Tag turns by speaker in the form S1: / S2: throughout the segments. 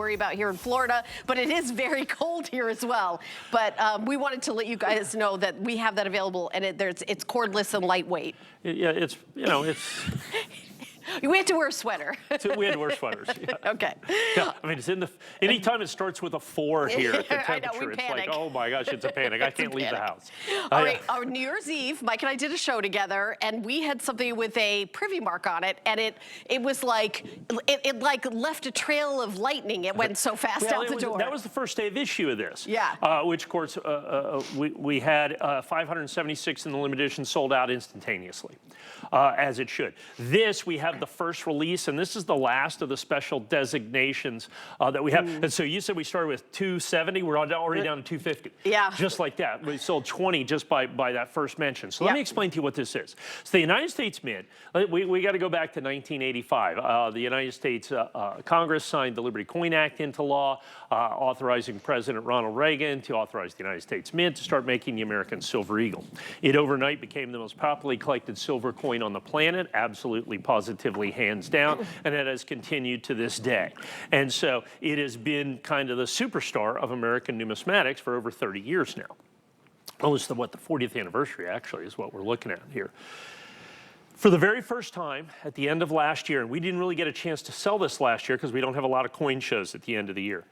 S1: worry about here in Florida, but it is very cold here as well. But we wanted to let you guys know that we have that available, and it's cordless and lightweight.
S2: Yeah, it's, you know, it's...
S1: We have to wear a sweater.
S2: We had to wear sweaters. Yeah.
S1: Okay.
S2: Yeah, I mean, it's in the. Anytime it starts with a 4 here at the temperature,
S1: I know,
S2: it's
S1: panic.
S2: like, oh my gosh, it's a panic. I can't leave the house.
S1: All right, on New Year's Eve, Mike and I did a show together, and we had something with a Privy mark on it, and it was like it like left a trail of lightning. It went so fast out the door.
S2: That was the first day of issue of this.
S1: Yeah.
S2: Which, of course, we had 576 in the limited edition sold out instantaneously, as it should. This we have the first release, and this is the last of the special designations that we have. And so you said we started with 270. We're already down to 250.
S1: Yeah.
S2: Just like that. We sold 20 just by that first mention. So let me explain to you what this is. So the United States Mint, we got to go back to 1985. The United States Congress signed the Liberty Coin Act into law, authorizing President Ronald Reagan to authorize the United States Mint to start making the American Silver Eagle. It overnight became the most popularly collected silver coin on the planet, absolutely positively, hands down, and it has continued to this day. And so it has been kind of the superstar of American numismatics for over 30 years now. Oh, it's the 40th anniversary, actually, is what we're looking at here. For the very first time at the end of last year, and we didn't really get a chance to sell this last year because we don't have a lot of coin shows at the end of the year,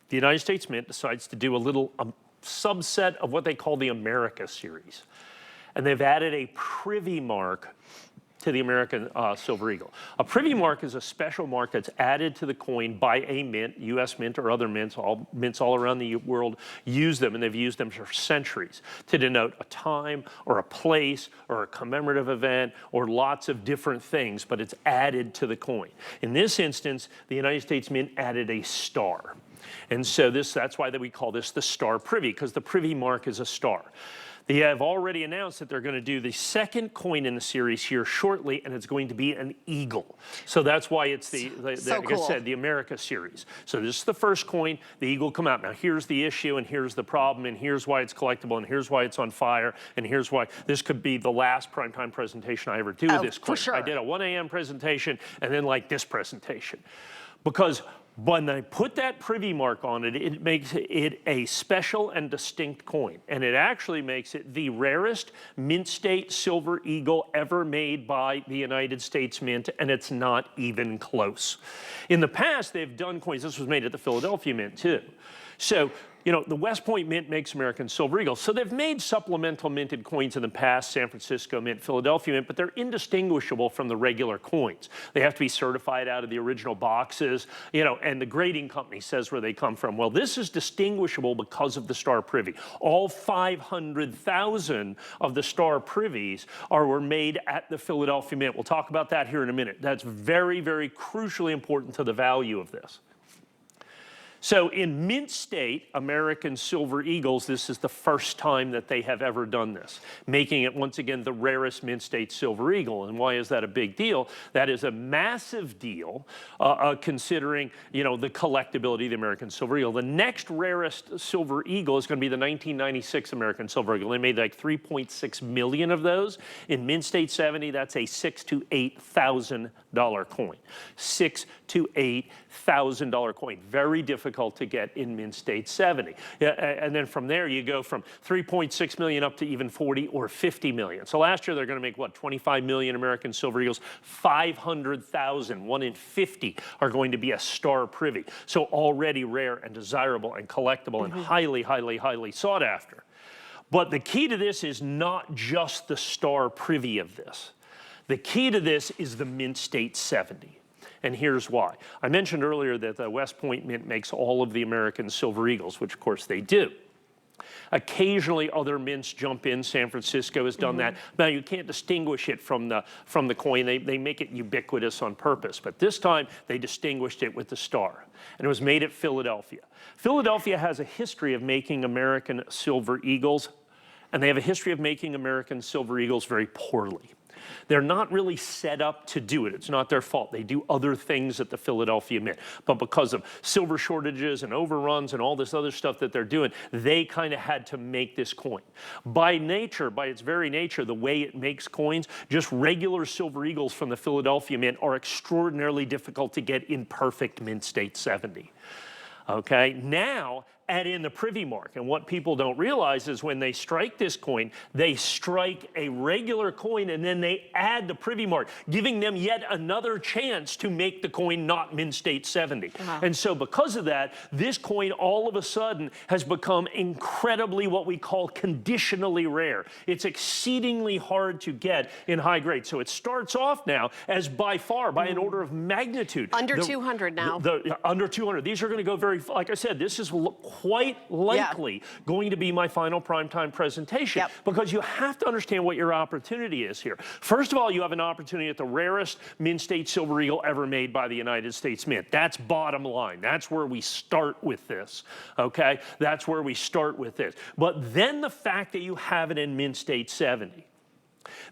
S2: the United States Mint decides to do a little subset of what they call the America series. And they've added a Privy mark to the American Silver Eagle. A Privy mark is a special mark that's added to the coin by a mint, U.S. Mint or other mints. All mints all around the world use them, and they've used them for centuries to denote a time or a place or a commemorative event or lots of different things, but it's added to the coin. In this instance, the United States Mint added a star. And so that's why we call this the Star Privy, because the Privy mark is a star. They have already announced that they're going to do the second coin in the series here shortly, and it's going to be an eagle. So that's why it's like I said, the America series. So this is the first coin, the eagle come out. Now here's the issue, and here's the problem, and here's why it's collectible, and here's why it's on fire, and here's why this could be the last primetime presentation I ever do with this coin.
S1: For sure.
S2: I did a 1 a.m. presentation, and then like this presentation. Because when they put that Privy mark on it, it makes it a special and distinct coin. And it actually makes it the rarest mint state silver eagle ever made by the United States Mint, and it's not even close. In the past, they've done coins. This was made at the Philadelphia Mint, too. So, you know, the West Point Mint makes American Silver Eagle. So they've made supplemental minted coins in the past, San Francisco Mint, Philadelphia Mint, but they're indistinguishable from the regular coins. They have to be certified out of the original boxes, you know, and the grading company says where they come from. Well, this is distinguishable because of the Star Privy. All 500,000 of the Star Privies were made at the Philadelphia Mint. We'll talk about that here in a minute. That's very, very crucially important to the value of this. So in mint state, American Silver Eagles, this is the first time that they have ever done this, making it once again the rarest mint state Silver Eagle. And why is that a big deal? That is a massive deal considering, you know, the collectability of the American Silver Eagle. The next rarest Silver Eagle is going to be the 1996 American Silver Eagle. They made like 3.6 million of those. In mint state 70, that's a $6,000 to $8,000 coin. $6,000 to $8,000 coin. Very difficult to get in mint state 70. And then from there you go from 3.6 million up to even 40 or 50 million. So last year they're going to make what, 25 million American Silver Eagles, 500,000, 1 in 50 are going to be a Star Privy. So already rare and desirable and collectible and highly, highly, highly sought after. But the key to this is not just the Star Privy of this. The key to this is the mint state 70. And here's why. I mentioned earlier that the West Point Mint makes all of the American Silver Eagles, which of course they do. Occasionally other mints jump in. San Francisco has done that. Now you can't distinguish it from the coin. They make it ubiquitous on purpose. But this time they distinguished it with the star. And it was made at Philadelphia. Philadelphia has a history of making American Silver Eagles, and they have a history of making American Silver Eagles very poorly. They're not really set up to do it. It's not their fault. They do other things at the Philadelphia Mint. But because of silver shortages and overruns and all this other stuff that they're doing, they kind of had to make this coin. By nature, by its very nature, the way it makes coins, just regular Silver Eagles from the Philadelphia Mint are extraordinarily difficult to get in perfect mint state 70. Okay, now add in the Privy mark. And what people don't realize is when they strike this coin, they strike a regular coin and then they add the Privy mark, giving them yet another chance to make the coin not mint state 70. And so because of that, this coin all of a sudden has become incredibly what we call conditionally rare. It's exceedingly hard to get in high grade. So it starts off now as by far, by an order of magnitude.
S1: Under 200 now.
S2: Under 200. These are going to go very, like I said, this is quite likely going to be my final primetime presentation because you have to understand what your opportunity is here. First of all, you have an opportunity at the rarest mint state Silver Eagle ever made by the United States Mint. That's bottom line. That's where we start with this, okay? That's where we start with this. But then the fact that you have it in mint state 70.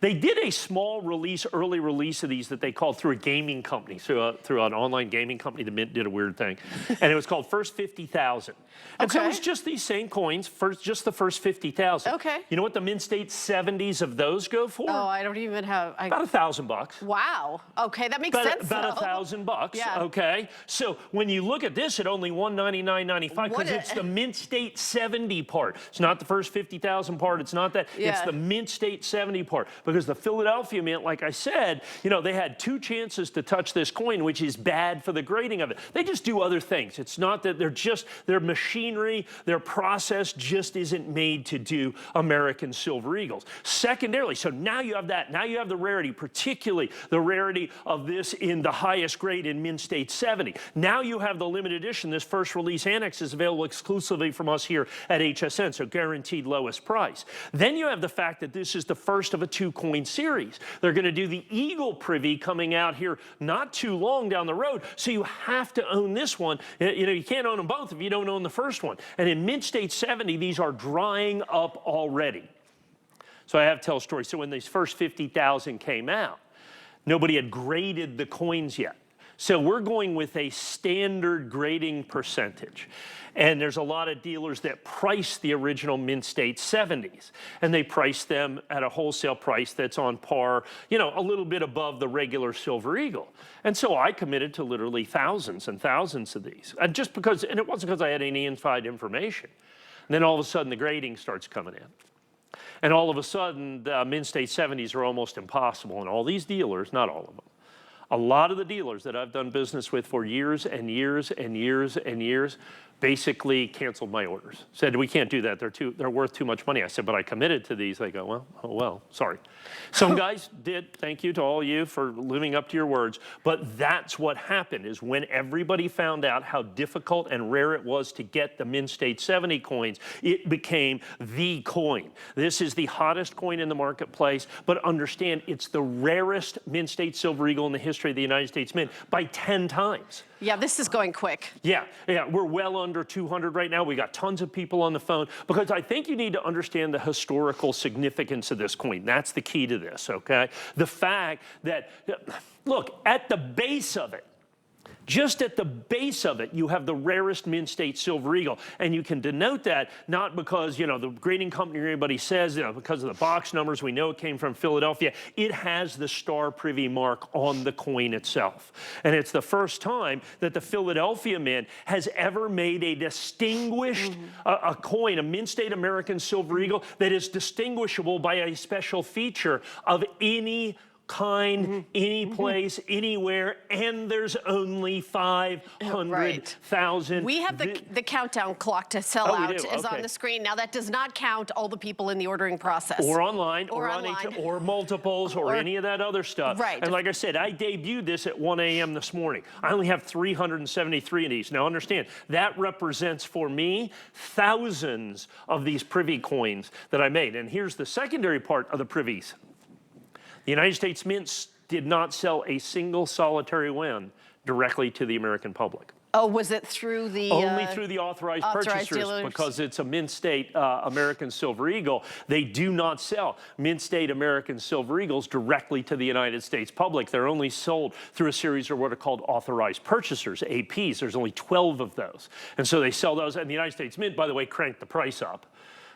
S2: They did a small release, early release of these that they called through a gaming company, through an online gaming company. The Mint did a weird thing. And it was called First 50,000. And so it was just these same coins, just the first 50,000.
S1: Okay.
S2: You know what the mint state 70s of those go for?
S1: Oh, I don't even have...
S2: About $1,000.
S1: Wow. Okay, that makes sense.
S2: About $1,000. Okay. So when you look at this at only $199.95, because it's the mint state 70 part. It's not the first 50,000 part. It's not that. It's the mint state 70 part. Because the Philadelphia Mint, like I said, you know, they had 2 chances to touch this coin, which is bad for the grading of it. They just do other things. It's not that their machinery, their process just isn't made to do American Silver Eagles. Secondarily, so now you have that. Now you have the rarity, particularly the rarity of this in the highest grade in mint state 70. Now you have the limited edition. This first release annex is available exclusively from us here at HSN, so guaranteed lowest price. Then you have the fact that this is the first of a 2-coin series. They're going to do the Eagle Privy coming out here not too long down the road, so you have to own this one. You know, you can't own them both if you don't own the first one. And in mint state 70, these are drying up already. So I have to tell a story. So when these first 50,000 came out, nobody had graded the coins yet. So we're going with a standard grading percentage. And there's a lot of dealers that price the original mint state 70s. And they price them at a wholesale price that's on par, you know, a little bit above the regular Silver Eagle. And so I committed to literally thousands and thousands of these. And just because, and it wasn't because I had any inside information. And then all of a sudden the grading starts coming in. And all of a sudden the mint state 70s are almost impossible. And all these dealers, not all of them, a lot of the dealers that I've done business with for years and years and years and years basically canceled my orders. Said, we can't do that. They're worth too much money. I said, but I committed to these. They go, well, oh well, sorry. Some guys did. Thank you to all you for living up to your words. But that's what happened is when everybody found out how difficult and rare it was to get the mint state 70 coins, it became the coin. This is the hottest coin in the marketplace, but understand it's the rarest mint state Silver Eagle in the history of the United States Mint by 10 times.
S1: Yeah, this is going quick.
S2: Yeah, we're well under 200 right now. We got tons of people on the phone because I think you need to understand the historical significance of this coin. That's the key to this, okay? The fact that, look, at the base of it, just at the base of it, you have the rarest mint state Silver Eagle. And you can denote that not because, you know, the grading company or anybody says, you know, because of the box numbers, we know it came from Philadelphia. It has the star Privy mark on the coin itself. And it's the first time that the Philadelphia Mint has ever made a distinguished a coin, a mint state American Silver Eagle that is distinguishable by a special feature of any kind, any place, anywhere, and there's only 500,000.
S1: We have the countdown clock to sell out is on the screen. Now that does not count all the people in the ordering process.
S2: Or online, or on or multiples, or any of that other stuff.
S1: Right.
S2: And like I said, I debuted this at 1 a.m. this morning. I only have 373 of these. Now understand, that represents for me thousands of these Privy coins that I made. And here's the secondary part of the Privies. The United States Mints did not sell a single solitary one directly to the American public.
S1: Oh, was it through the...
S2: Only through the authorized purchasers
S1: dealers?
S2: because it's a Mint State American Silver Eagle. They do not sell Mint State American Silver Eagles directly to the United States public. They're only sold through a series of what are called authorized purchasers, APs. There's only 12 of those. And so they sell those. And the United States Mint, by the way, cranked the price up.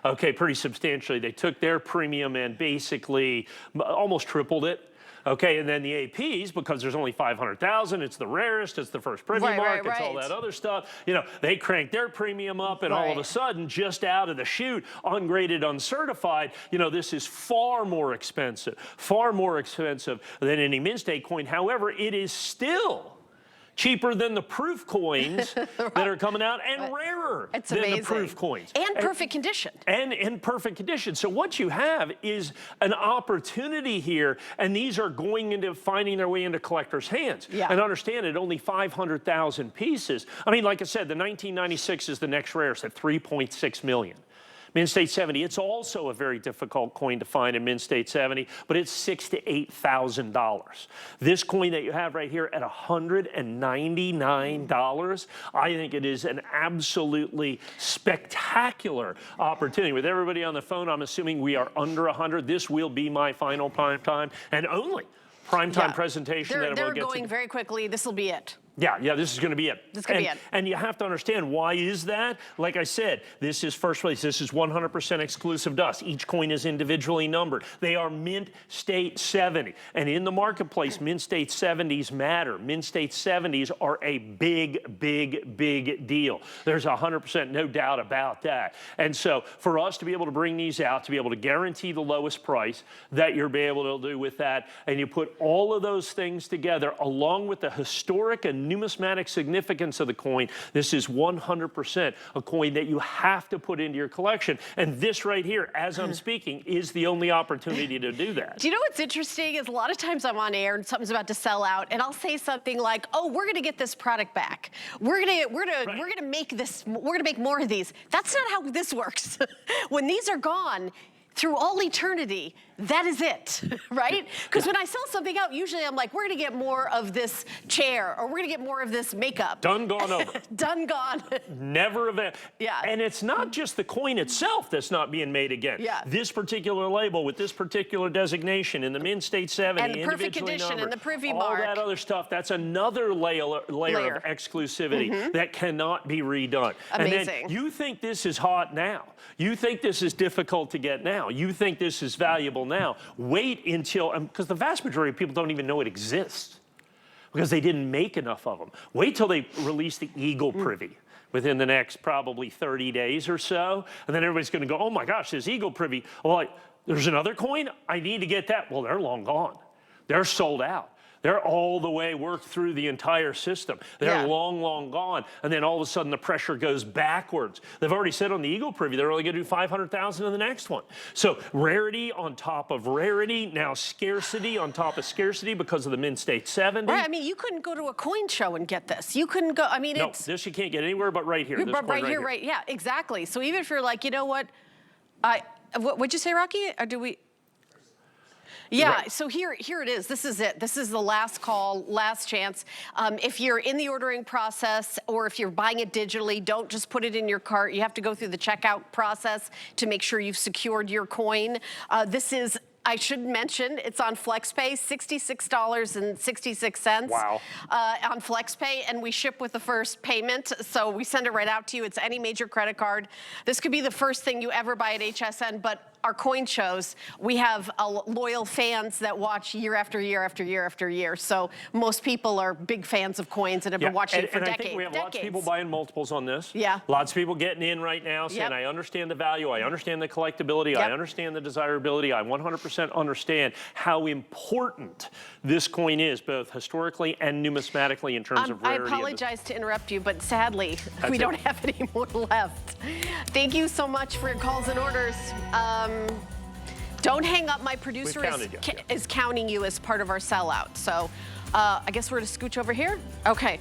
S2: Okay, pretty substantially. They took their premium and basically almost tripled it. Okay, and then the APs, because there's only 500,000, it's the rarest, it's the first Privy mark, it's all that other stuff. You know, they cranked their premium up, and all of a sudden, just out of the chute, ungraded, uncertified, you know, this is far more expensive than any Mint State coin. However, it is still cheaper than the proof coins that are coming out, and rarer than the proof coins.
S1: And perfect condition.
S2: And in perfect condition. So what you have is an opportunity here, and these are going into finding their way into collectors' hands.
S1: Yeah.
S2: And understand it, only 500,000 pieces. I mean, like I said, the 1996 is the next rarest at 3.6 million. Mint State 70, it's also a very difficult coin to find in Mint State 70, but it's $6,000 to $8,000. This coin that you have right here at $199, I think it is an absolutely spectacular opportunity. With everybody on the phone, I'm assuming we are under 100. This will be my final prime time and only prime time presentation that we'll get to.
S1: They're going very quickly. This will be it.
S2: Yeah, this is going to be it.
S1: This is going to be it.
S2: And you have to understand, why is that? Like I said, this is first release. This is 100% exclusive dust. Each coin is individually numbered. They are Mint State 70. And in the marketplace, Mint State 70s matter. Mint State 70s are a big, big, big deal. There's 100% no doubt about that. And so for us to be able to bring these out, to be able to guarantee the lowest price that you'll be able to do with that, and you put all of those things together, along with the historic and numismatic significance of the coin, this is 100% a coin that you have to put into your collection. And this right here, as I'm speaking, is the only opportunity to do that.
S1: Do you know what's interesting is a lot of times I'm on air and something's about to sell out, and I'll say something like, "Oh, we're going to get this product back. We're going to make this. We're going to make more of these." That's not how this works. When these are gone, through all eternity, that is it, right? Because when I sell something out, usually I'm like, we're gonna get more of this chair, or we're gonna get more of this makeup.
S2: Done, gone, over.
S1: Done, gone.
S2: Never available.
S1: Yeah.
S2: And it's not just the coin itself that's not being made again.
S1: Yeah.
S2: This particular label with this particular designation in the Mint State 70,
S1: and the perfect condition
S2: numbered,
S1: and the Privy
S2: all
S1: mark.
S2: that other stuff, that's another layer of exclusivity that cannot be redone.
S1: Amazing.
S2: And then you think this is hot now. You think this is difficult to get now. You think this is valuable now. Wait until, because the vast majority of people don't even know it exists because they didn't make enough of them. Wait till they release the Eagle Privy within the next probably 30 days or so, and then everybody's going to go, oh my gosh, this Eagle Privy, well, there's another coin? I need to get that. Well, they're long gone. They're sold out. They're all the way worked through the entire system. They're long, long gone. And then all of a sudden the pressure goes backwards. They've already said on the Eagle Privy they're only going to do 500,000 in the next one. So rarity on top of rarity, now scarcity on top of scarcity because of the Mint State 70.
S1: Right, I mean, you couldn't go to a coin show and get this. You couldn't go, I mean,
S2: no, this you can't get anywhere but right here. This
S1: right here, right, yeah, exactly. So even if you're like, you know what, what'd you say, Rocky? Or do we? Yeah, so here it is. This is it. This is the last call, last chance. If you're in the ordering process or if you're buying it digitally, don't just put it in your cart. You have to go through the checkout process to make sure you've secured your coin. This is, I should mention, it's on FlexPay, $66.66.
S2: Wow.
S1: On FlexPay, and we ship with the first payment, so we send it right out to you. It's any major credit card. This could be the first thing you ever buy at HSN, but our coin shows, we have loyal fans that watch year after year after year after year. So most people are big fans of coins and have been watching it for decades.
S2: I think we have lots of people buying multiples on this.
S1: Yeah.
S2: Lots of people getting in right now saying, I understand the value, I understand the collectability, I understand the desirability, I 100% understand how important this coin is, both historically and numismatically in terms of rarity.
S1: I apologize to interrupt you, but sadly, we don't have any more left. Thank you so much for your calls and orders. Don't hang up. My producer is counting you as part of our sellout. So I guess we're going to scooch over here. Okay.